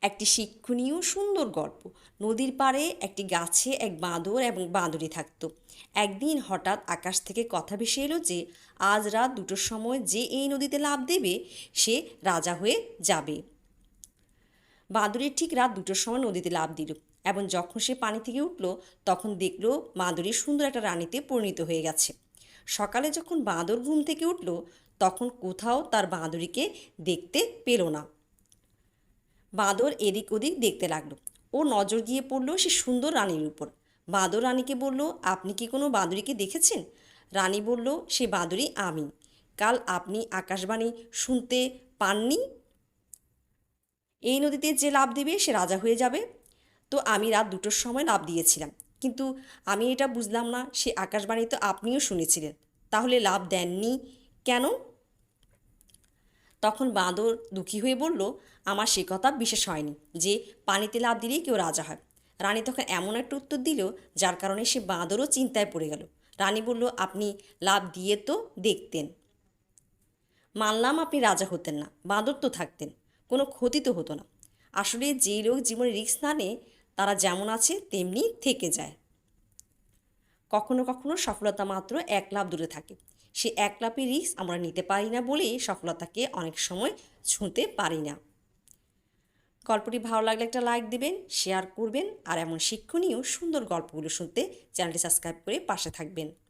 একটি শিক্ষণীয় সুন্দর গল্প। নদীর পাড়ে একটি গাছে এক বাঁদর এবং বাঁদরী থাকতো। একদিন হঠাৎ আকাশ থেকে কথা ভেসে এলো যে আজ রাত 2টোর সময় যে এই নদীতে লাফ দেবে সে রাজা হয়ে যাবে। বাঁদরের ঠিক রাত 2টোর সময় নদীতে লাফ দিল এবং যখন সে পানি থেকে উঠল তখন দেখলো বাঁদরী সুন্দর একটা রানীতে পরিণত হয়ে গেছে। সকালে যখন বাঁদর ঘুম থেকে উঠল তখন কোথাও তার বাঁদরীকে দেখতে পেল না। বাঁদর এদিক ওদিক দেখতে লাগলো। ও নজর গিয়ে পড়ল সে সুন্দর রানীর উপর। বাঁদর রানীকে বলল, আপনি কি কোনো বাঁদরীকে দেখেছেন? রানী বলল, সে বাঁদরী আমি। কাল আপনি আকাশবাণী শুনতে পাননি? এই নদীতে যে লাফ দেবে সে রাজা হয়ে যাবে। তো আমি রাত 2টোর সময় লাফ দিয়েছিলাম, কিন্তু আমি এটা বুঝলাম না সে আকাশবাণী তো আপনিও শুনেছিলেন, তাহলে লাফ দেননি কেন? তখন বাঁদর দুঃখী হয়ে বলল, আমার সে কথা বিশেষ হয়নি যে পানিতে লাফ দিলেই কেউ রাজা হয়। রানী তখন এমন একটা উত্তর দিল যার কারণে সে বাঁদরও চিন্তায় পড়ে গেল। রানী বলল, আপনি লাফ দিয়ে তো দেখতেন, মানলাম আপনি রাজা হতেন না, বাঁদর তো থাকতেন, কোনো ক্ষতি তো হতো না। আসলে যেই লোক জীবনে রিস্ক না নেয় তারা যেমন আছে তেমনি থেকে যায়। কখনো কখনো সফলতা মাত্র এক লাফ দূরে থাকে। সে এক লাফের রিস্ক আমরা নিতে পারি না বলেই সফলতাকে অনেক সময় ছুঁতে পারি না। গল্পটি ভালো লাগলে একটা লাইক দিবেন, শেয়ার করবেন আর এমন শিক্ষণীয় সুন্দর গল্পগুলো শুনতে চ্যানেলটি সাবস্ক্রাইব করে পাশে থাকবেন।